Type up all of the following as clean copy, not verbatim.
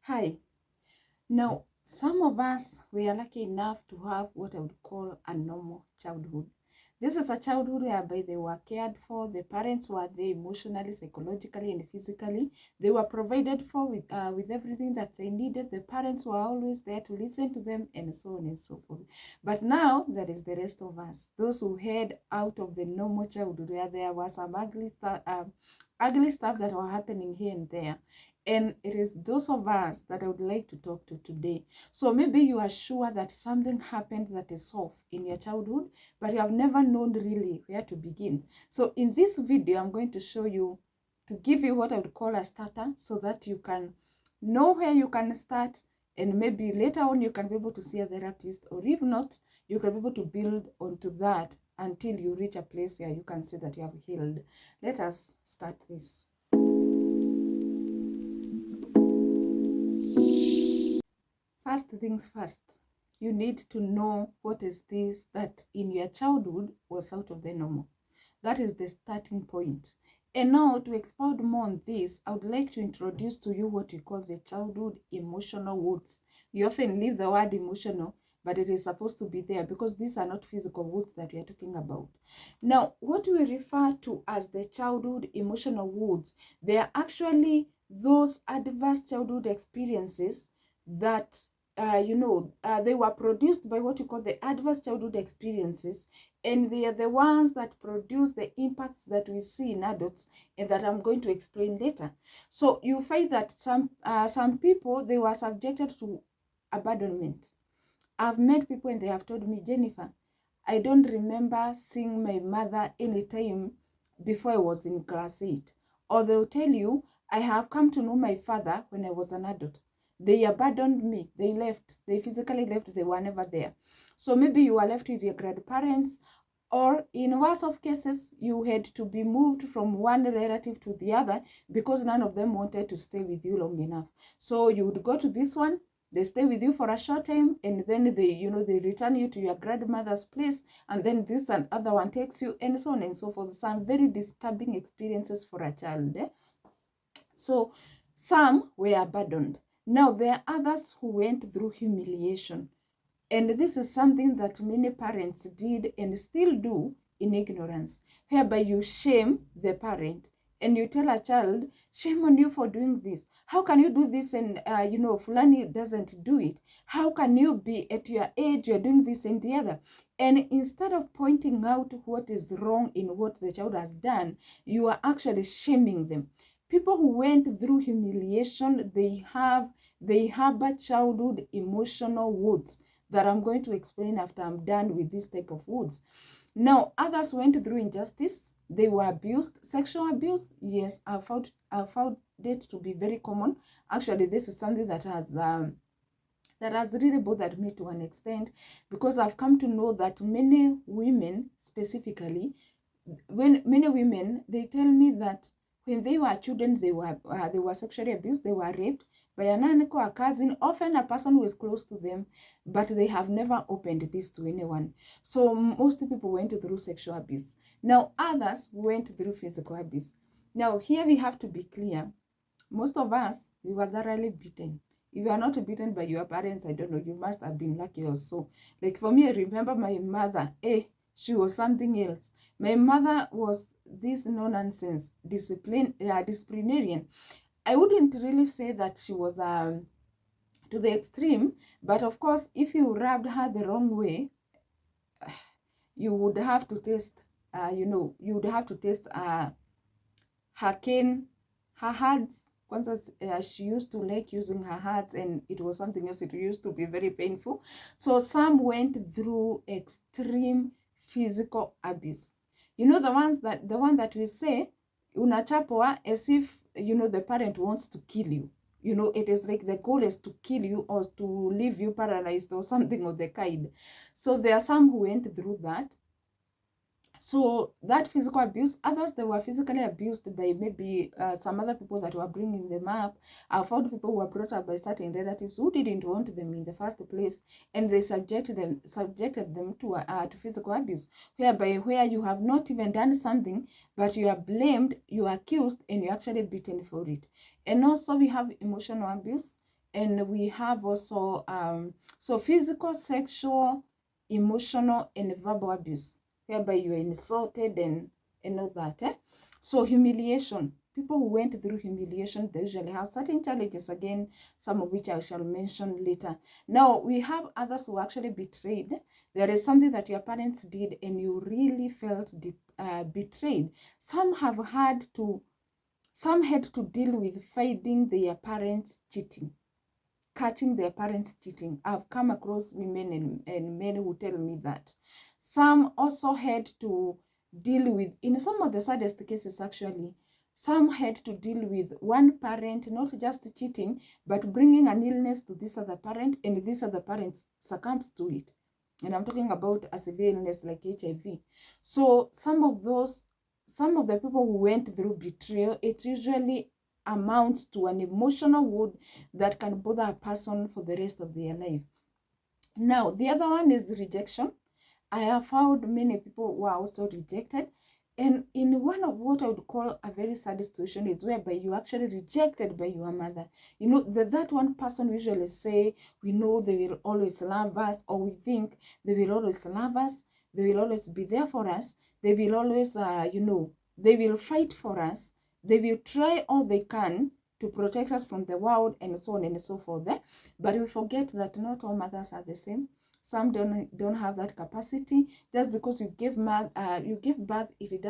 Hi. Now, some of us were lucky enough to have what I would call a normal childhood. This is a childhood whereby they were cared for, the parents were there emotionally, psychologically, and physically. They were provided for with everything that they needed. The parents were always there to listen to them, and so on and so forth. But now, there is the rest of us, those who head out of the normal childhood, where there was some ugly stuff that were happening here and there. And it is those of us that I would like to talk to today. So maybe you are sure that something happened that is off in your childhood, but you have never known really where to begin. So in this video, I'm going to show you, to give you what I would call a starter, so that you can know where you can start, and maybe later on you can be able to see a therapist, or if not, you can be able to build onto that until you reach a place where you can say that you have healed. Let us start this. First things first, you need to know what is this that in your childhood was out of the normal. That is the starting point. And now, to expound more on this, I would like to introduce to you what we call the childhood emotional wounds. We often leave the word emotional, but it is supposed to be there because these are not physical wounds that we are talking about. Now, what we refer to as the childhood emotional wounds, they are actually those adverse childhood experiences that they were produced by what you call the adverse childhood experiences, and they are the ones that produce the impacts that we see in adults, and that I'm going to explain later. So you find that some people, they were subjected to abandonment. I've met people and they have told me, Jennifer, I don't remember seeing my mother anytime before I was in class 8. Or they'll tell you, I have come to know my father when I was an adult. They abandoned me. They left. They physically left. They were never there. So maybe you were left with your grandparents, or in worst of cases, you had to be moved from one relative to the other because none of them wanted to stay with you long enough. So you would go to this one, they stay with you for a short time, and then they return you to your grandmother's place, and then this and other one takes you, and so on and so forth. Some very disturbing experiences for a child. So some were abandoned. Now there are others who went through humiliation. And this is something that many parents did and still do in ignorance, whereby you shame the parent and you tell a child, shame on you for doing this. How can you do this and, Fulani doesn't do it? How can you be at your age, you're doing this and the other? And instead of pointing out what is wrong in what the child has done, you are actually shaming them. People who went through humiliation, they harbor childhood emotional wounds that I'm going to explain after I'm done with this type of wounds. Now, others went through injustice. They were abused. Sexual abuse, yes, I found it to be very common. Actually, this is something that has really bothered me to an extent, because I've come to know that many women, specifically, they tell me that when they were children, they were sexually abused, they were raped by an uncle, a cousin, often a person who is close to them, but they have never opened this to anyone. So most people went through sexual abuse. Now others went through physical abuse. Now here we have to be clear. Most of us, we were thoroughly beaten. If you are not beaten by your parents, I don't know, you must have been lucky or so. Like for me, I remember my mother, she was something else. My mother was this no-nonsense disciplinarian. I wouldn't really say that she was to the extreme, but of course, if you rubbed her the wrong way, you would have to taste, you would have to taste her cane, her hands. Once she used to like using her hands, and it was something else. It used to be very painful. So some went through extreme physical abuse. You know, the one that we say, unachapwa, as if, the parent wants to kill you. It is like the goal is to kill you or to leave you paralyzed or something of the kind. So there are some who went through that. So that physical abuse, others, they were physically abused by maybe some other people that were bringing them up. I found people who were brought up by certain relatives who didn't want them in the first place, and they subjected them to physical abuse, where you have not even done something, but you are blamed, you are accused, and you're actually beaten for it. And also we have emotional abuse. And we have also so physical, sexual, emotional, and verbal abuse, whereby you are insulted and all that. So humiliation. People who went through humiliation, they usually have certain challenges, again, some of which I shall mention later. Now, we have others who actually betrayed. There is something that your parents did and you really felt betrayed. Some had to deal with finding their parents cheating, catching their parents cheating. I've come across women and men who tell me that. Some also had to deal with, in some of the saddest cases actually, some had to deal with one parent not just cheating, but bringing an illness to this other parent, and this other parent succumbs to it. And I'm talking about a severe illness like HIV. So some of the people who went through betrayal, it usually amounts to an emotional wound that can bother a person for the rest of their life. Now, the other one is rejection. I have found many people who are also rejected. And in one of what I would call a very sad situation is whereby you actually rejected by your mother. You know, that one person usually say, we know they will always love us, or we think they will always love us, they will always be there for us, they will always, they will fight for us, they will try all they can to protect us from the world, and so on and so forth. But we forget that not all mothers are the same. Some don't have that capacity. Just because you give birth, it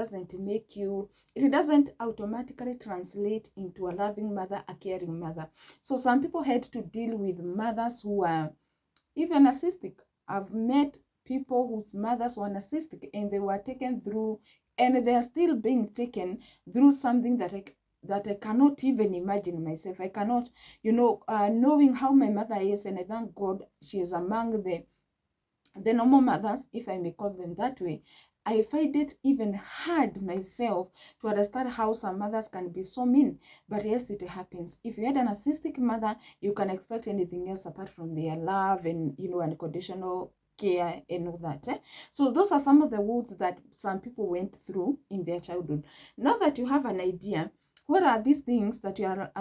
doesn't automatically translate into a loving mother, a caring mother. So some people had to deal with mothers who are even narcissistic. I've met people whose mothers were narcissistic and they were taken through, and they are still being taken through something that I cannot even imagine myself. I cannot, knowing how my mother is, and I thank God she is among the normal mothers, if I may call them that way. I find it even hard myself to understand how some mothers can be so mean. But yes, it happens. If you had an narcissistic mother, you can expect anything else apart from their love and, unconditional care and all that. So those are some of the wounds that some people went through in their childhood. Now that you have an idea, what are these things that you are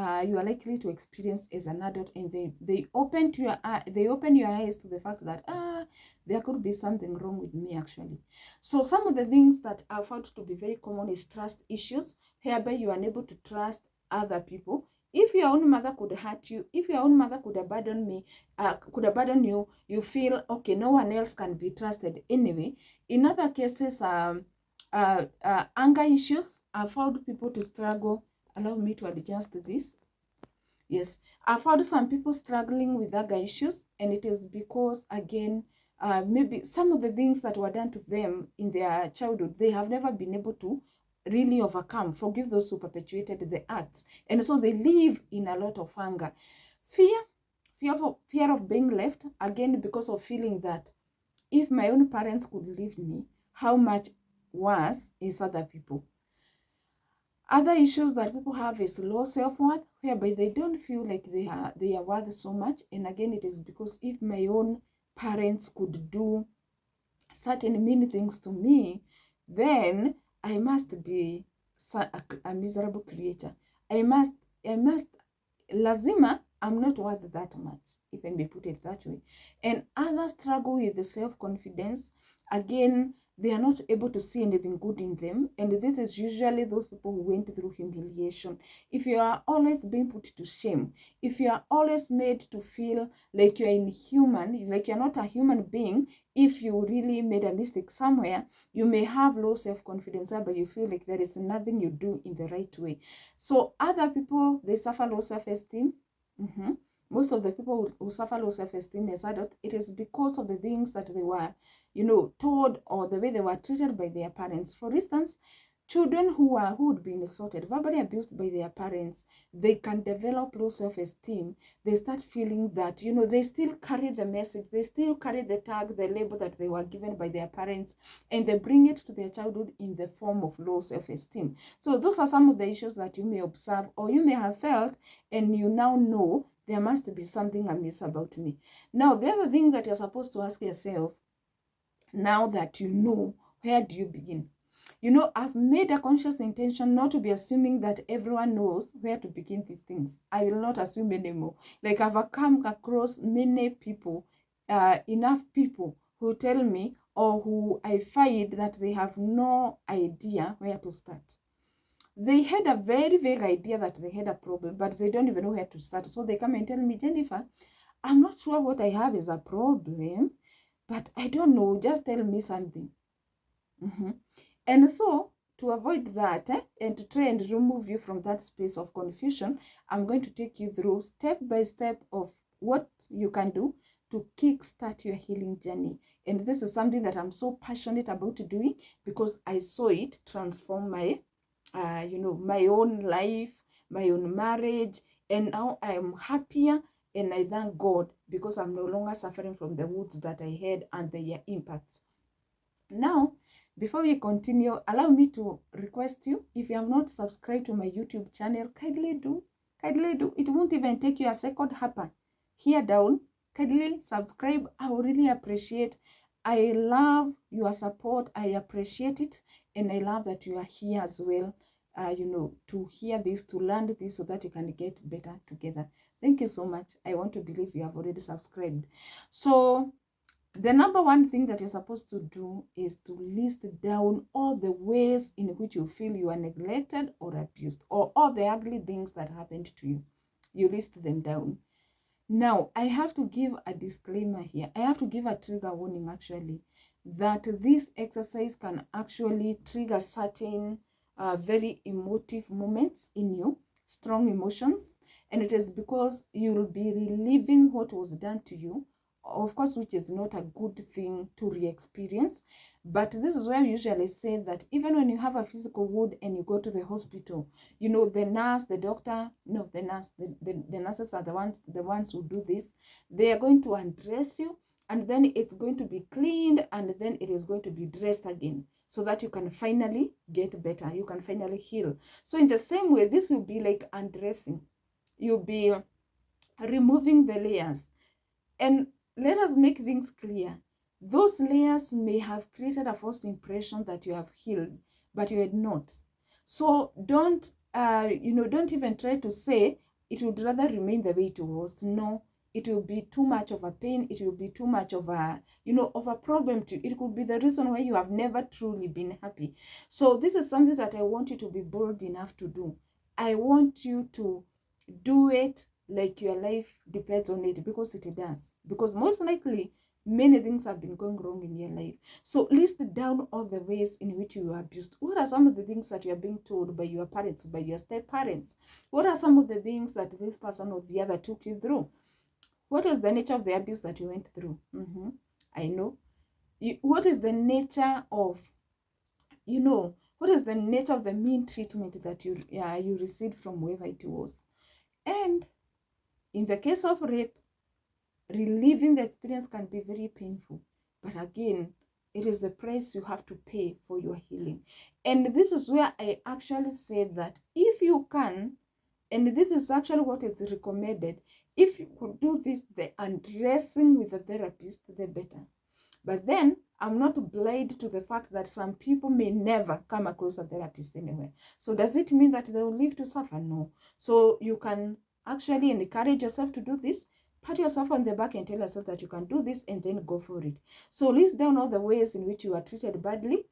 likely to experience as an adult, and they open your eyes to the fact that there could be something wrong with me actually. So some of the things that I found to be very common is trust issues, whereby you are unable to trust other people. If your own mother could hurt you, if your own mother could abandon you, you feel okay, no one else can be trusted anyway. In other cases, anger issues, I found people to struggle. Allow me to adjust this. Yes, I found some people struggling with anger issues, and it is because, again, maybe some of the things that were done to them in their childhood, they have never been able to really overcome. Forgive those who perpetuated the acts. And so they live in a lot of anger. Fear of being left, again, because of feeling that if my own parents could leave me, how much worse is other people. Other issues that people have is low self-worth, whereby they don't feel like they are worth so much. And again, it is because if my own parents could do certain mean things to me, then I must be a miserable creature. Lazima, I'm not worth that much, if I may put it that way. And others struggle with the self-confidence. Again, they are not able to see anything good in them. And this is usually those people who went through humiliation. If you are always being put to shame, if you are always made to feel like you're inhuman, like you're not a human being, if you really made a mistake somewhere, you may have low self-confidence, but you feel like there is nothing you do in the right way. So other people, they suffer low self-esteem. Most of the people who suffer low self-esteem as adults, it is because of the things that they were, told, or the way they were treated by their parents. For instance, children who would be insulted, verbally abused by their parents, they can develop low self-esteem. They start feeling that, they still carry the message, they still carry the tag, the label that they were given by their parents, and they bring it to their childhood in the form of low self-esteem. So those are some of the issues that you may observe, or you may have felt, and you now know there must be something amiss about me. Now, the other thing that you're supposed to ask yourself, now that you know, where do you begin? You know, I've made a conscious intention not to be assuming that everyone knows where to begin these things. I will not assume anymore. Like, I've come across many people, enough people who tell me, or who I find that they have no idea where to start. They had a very vague idea that they had a problem, but they don't even know where to start. So they come and tell me, Jennifer, I'm not sure what I have is a problem, but I don't know, just tell me something. And so, to avoid that, and to try and remove you from that space of confusion, I'm going to take you through step by step of what you can do to kickstart your healing journey. And this is something that I'm so passionate about doing, because I saw it transform my, my own life, my own marriage, and now I am happier, and I thank God, because I'm no longer suffering from the wounds that I had and their impacts. Now, before we continue, allow me to request you, if you have not subscribed to my YouTube channel, kindly do. Kindly do. It won't even take you a second. Happen here down. Kindly subscribe. I will really appreciate. I love your support. I appreciate it. And I love that you are here as well, to hear this, to learn this, so that you can get better together. Thank you so much. I want to believe you have already subscribed. So, the number one thing that you're supposed to do is to list down all the ways in which you feel you are neglected or abused, or all the ugly things that happened to you. You list them down. Now, I have to give a disclaimer here. I have to give a trigger warning, actually, that this exercise can actually trigger certain very emotive moments in you, strong emotions, and it is because you will be reliving what was done to you, of course, which is not a good thing to re-experience. But this is where we usually say that even when you have a physical wound and you go to the hospital, the nurse, the doctor, no, the nurse, the nurses are the ones who do this. They are going to undress you, and then it's going to be cleaned, and then it is going to be dressed again, so that you can finally get better. You can finally heal. So in the same way, this will be like undressing. You'll be removing the layers. And let us make things clear. Those layers may have created a false impression that you have healed, but you had not. So don't even try to say it would rather remain the way it was. No, it will be too much of a pain. It will be too much of a, of a problem to you. It could be the reason why you have never truly been happy. So this is something that I want you to be bold enough to do. I want you to do it like your life depends on it, because it does. Because most likely, many things have been going wrong in your life. So list down all the ways in which you were abused. What are some of the things that you are being told by your parents, by your step-parents? What are some of the things that this person or the other took you through? What is the nature of the abuse that you went through? I know. What is the nature of, what is the nature of the mean treatment that you received from whoever it was? And in the case of rape, reliving the experience can be very painful. But again, it is the price you have to pay for your healing. And this is where I actually say that if you can, and this is actually what is recommended, if you could do this, the undressing with a therapist, the better. But then, I'm not blind to the fact that some people may never come across a therapist anywhere. So does it mean that they will live to suffer? No. So you can actually encourage yourself to do this, pat yourself on the back and tell yourself that you can do this, and then go for it. So list down all the ways in which you are treated badly,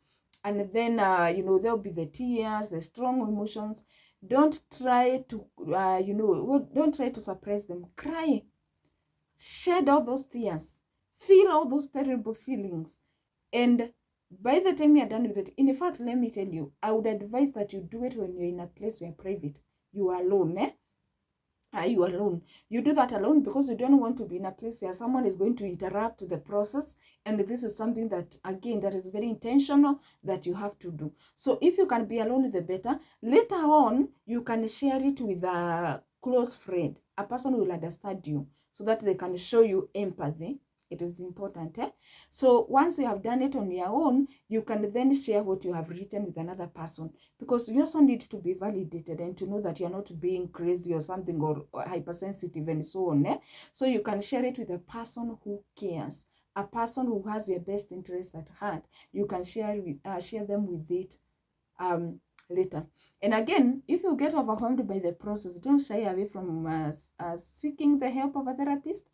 and then there'll be the tears, the strong emotions. Don't try to don't try to suppress them. Cry, shed all those tears, feel all those terrible feelings. And by the time you're done with it, in fact, let me tell you, I would advise that you do it when you're in a place where you're private. You are alone, Are you alone? You do that alone because you don't want to be in a place where someone is going to interrupt the process. And this is something that, again, that is very intentional that you have to do. So if you can be alone, the better. Later on, you can share it with a close friend, a person who will understand you, so that they can show you empathy. It is important. So once you have done it on your own, you can then share what you have written with another person, because you also need to be validated and to know that you're not being crazy or something, or hypersensitive and so on. So you can share it with a person who cares, a person who has your best interest at heart. You can share them with it later. And again, if you get overwhelmed by the process, don't shy away from seeking the help of a therapist.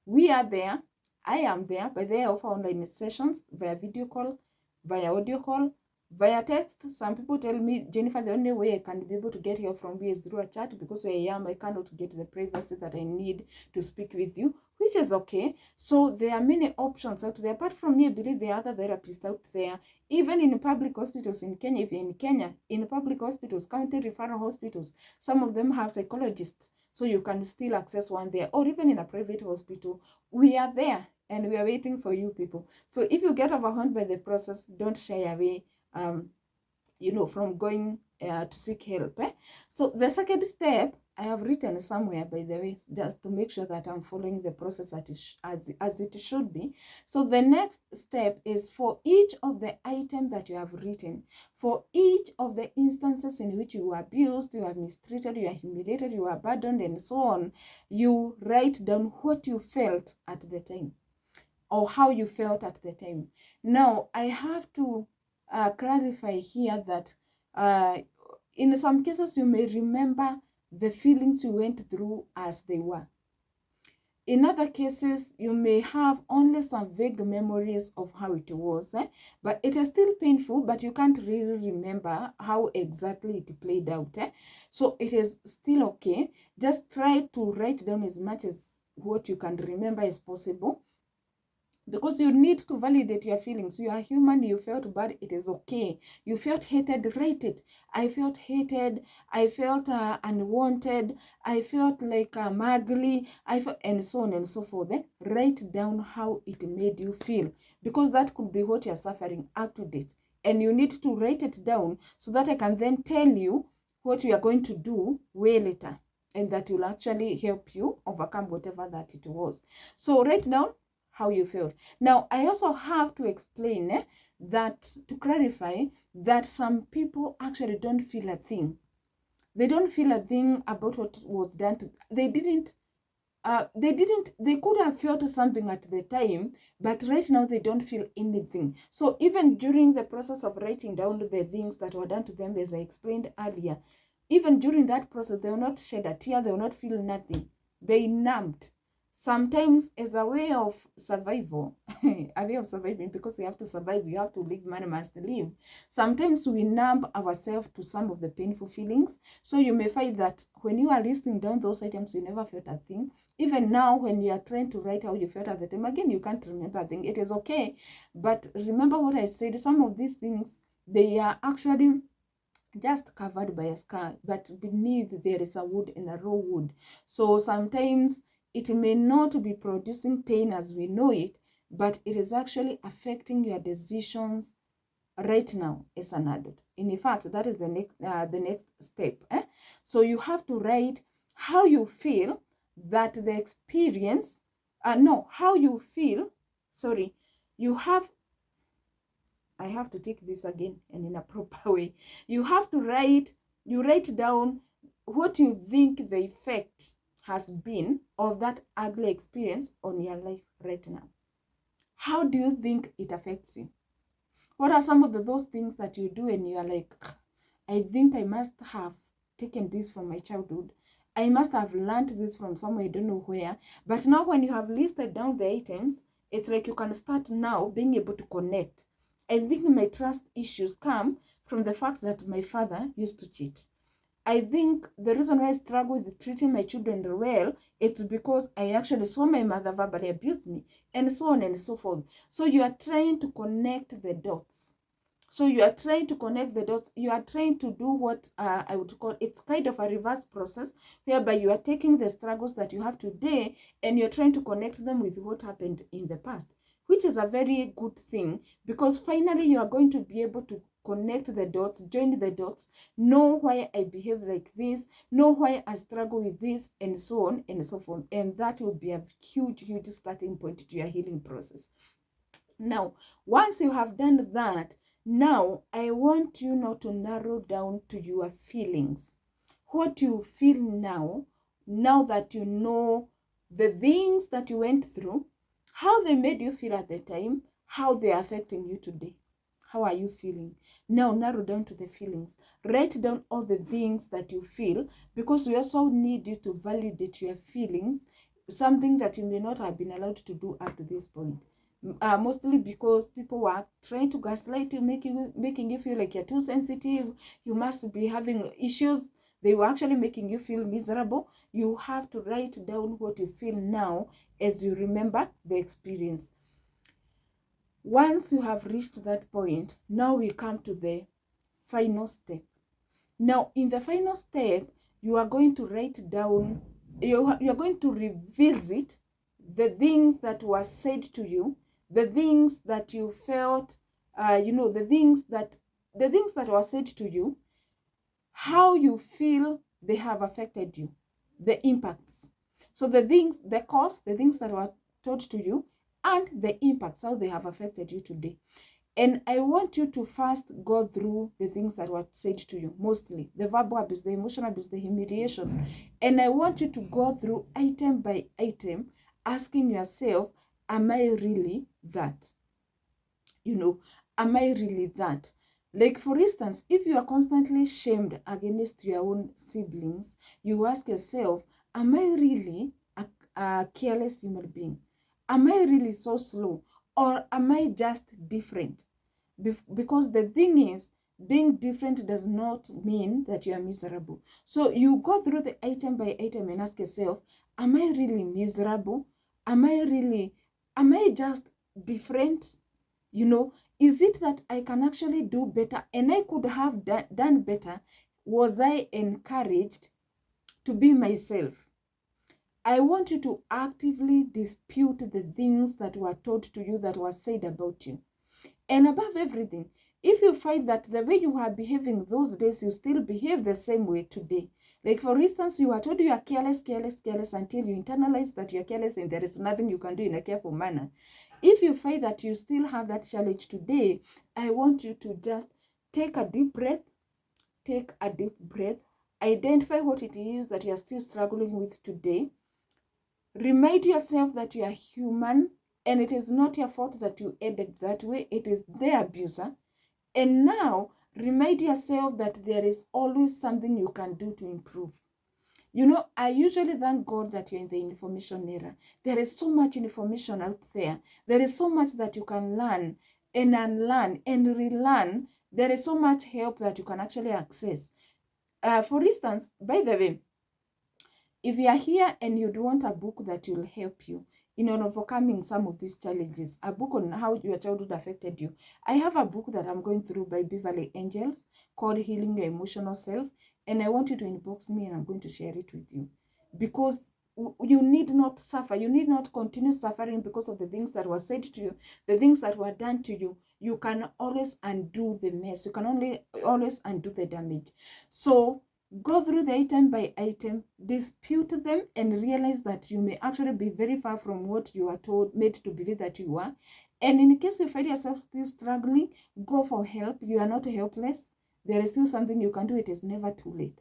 We are there. I am there. By the way, I offer online sessions via video call, via audio call, via text. Some people tell me, Jennifer, the only way I can be able to get help from you is through a chat, because where I am, I cannot get the privacy that I need to speak with you, which is okay. So there are many options out there. Apart from me, I believe there are other therapists out there, even in public hospitals in Kenya. If you're in Kenya, in public hospitals, county referral hospitals, some of them have psychologists. So you can still access one there, or even in a private hospital. We are there and we are waiting for you people. So if you get overwhelmed by the process, don't shy away, from going to seek help. So the second step, I have written somewhere, by the way, just to make sure that I'm following the process as it should be. So the next step is, for each of the items that you have written, for each of the instances in which you were abused, you are mistreated, you are humiliated, you are abandoned, and so on, you write down what you felt at the time, or how you felt at the time. Now, I have to clarify here that in some cases, you may remember the feelings you went through as they were. In other cases, you may have only some vague memories of how it was, but it is still painful, but you can't really remember how exactly it played out. So it is still okay. Just try to write down as much as what you can remember as possible, because you need to validate your feelings. You are human. You felt bad. It is okay. You felt hated. Write it. I felt hated. I felt unwanted. I felt like ugly. And so on and so forth. Write down how it made you feel, because that could be what you're suffering up to date. And you need to write it down so that I can then tell you what you are going to do way later. And that will actually help you overcome whatever that it was. So write down how you felt. Now, I also have to explain that, to clarify, that some people actually don't feel a thing. They don't feel a thing about what was done to them. They could have felt something at the time, but right now they don't feel anything. So even during the process of writing down the things that were done to them, as I explained earlier, even during that process, they will not shed a tear, they will not feel nothing. They numbed. Sometimes as a way of survival, a way of surviving, because you have to survive, you have to live, man must live. Sometimes we numb ourselves to some of the painful feelings. So you may find that when you are listing down those items, you never felt a thing. Even now, when you are trying to write how you felt at the time, again, you can't remember a thing. It is okay. But remember what I said, some of these things, they are actually just covered by a scar, but beneath there is a wood, and a raw wood. So sometimes it may not be producing pain as we know it, but it is actually affecting your decisions right now as an adult. In fact, that is the next step. So you have to write how you feel that the experience, how you feel, I have to take this again and in a proper way. You write down what you think the effect has been of that ugly experience on your life right now. How do you think it affects you? What are some of those things that you do and you are like, I think I must have taken this from my childhood. I must have learned this from somewhere, I don't know where. But now when you have listed down the items, it's like you can start now being able to connect. I think my trust issues come from the fact that my father used to cheat. I think the reason why I struggle with treating my children well, it's because I actually saw my mother verbally abuse me, and so on and so forth. So you are trying to connect the dots. You are trying to do what I would call, it's kind of a reverse process, whereby you are taking the struggles that you have today and you're trying to connect them with what happened in the past, which is a very good thing, because finally you are going to be able to connect the dots, join the dots, know why I behave like this, know why I struggle with this, and so on and so forth. And that will be a huge starting point to your healing process. Now, once you have done that, now I want you now to narrow down to your feelings. What you feel now that you know the things that you went through, how they made you feel at the time, how they're affecting you today. How are you feeling? Now narrow down to the feelings. Write down all the things that you feel, because we also need you to validate your feelings, something that you may not have been allowed to do up to this point. Mostly because people were trying to gaslight you, making you feel like you're too sensitive, you must be having issues. They were actually making you feel miserable. You have to write down what you feel now as you remember the experience. Once you have reached that point, now we come to the final step. Now, in the final step, you are going to write down, you are going to revisit the things that were said to you, the things that you felt, the things that were said to you, how you feel they have affected you, the impacts. So the things, the cause, the things that were told to you, and the impacts, how they have affected you today. And I want you to first go through the things that were said to you, mostly the verbal abuse, the emotional abuse, the humiliation. And I want you to go through item by item, asking yourself, am I really that? Am I really that? Like, for instance, if you are constantly shamed against your own siblings, you ask yourself, am I really a careless human being? Am I really so slow? Or am I just different? Because the thing is, being different does not mean that you are miserable. So you go through the item by item and ask yourself, am I really miserable? Am I just different? Is it that I can actually do better and I could have done better? Was I encouraged to be myself? I want you to actively dispute the things that were told to you, that were said about you. And above everything, if you find that the way you are behaving those days, you still behave the same way today. Like, for instance, you are told you are careless until you internalize that you are careless and there is nothing you can do in a careful manner. If you find that you still have that challenge today, I want you to just take a deep breath, identify what it is that you are still struggling with today. Remind yourself that you are human and it is not your fault that you ended that way. It is the abuser. And now, remind yourself that there is always something you can do to improve. I usually thank God that you're in the information era. There is so much information out there. There is so much that you can learn and unlearn and relearn. There is so much help that you can actually access. For instance, by the way, if you are here and you'd want a book that will help you in overcoming some of these challenges, a book on how your childhood affected you, I have a book that I'm going through by Beverly Angels called Healing Your Emotional Self, and I want you to inbox me and I'm going to share it with you, because you need not suffer. You need not continue suffering because of the things that were said to you, the things that were done to you. You can always undo the mess. You can always undo the damage. So go through the item by item, dispute them, and realize that you may actually be very far from what you are made to believe that you are. And in case you find yourself still struggling, go for help. You are not helpless. There is still something you can do. It is never too late.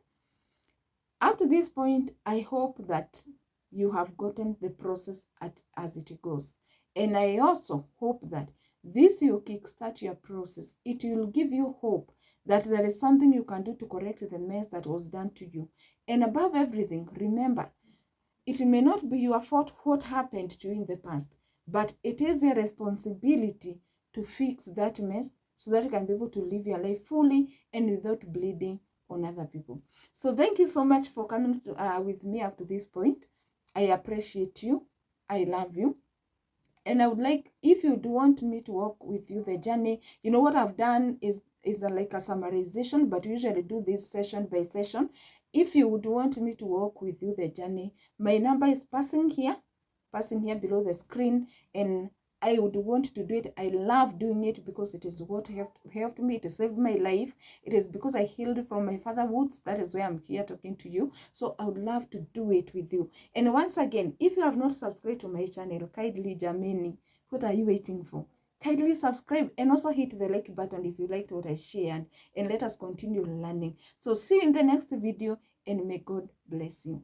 Up to this point, I hope that you have gotten the process as it goes. And I also hope that this will kickstart your process. It will give you hope that there is something you can do to correct the mess that was done to you. And above everything, remember, it may not be your fault what happened to you in the past, but it is your responsibility to fix that mess so that you can be able to live your life fully and without bleeding on other people. So thank you so much for coming with me up to this point. I appreciate you. I love you. And I would like, if you do want me to walk with you the journey, what I've done is like a summarization, but we usually do this session by session. If you would want me to walk with you the journey, my number is passing here below the screen, and I would want to do it. I love doing it because it is what helped me. It saved my life. It is because I healed from my father wounds. That is why I'm here talking to you. So I would love to do it with you. And once again, if you have not subscribed to my channel, kindly, Jameni, what are you waiting for? Kindly subscribe and also hit the like button if you liked what I shared, and let us continue learning. So see you in the next video, and may God bless you.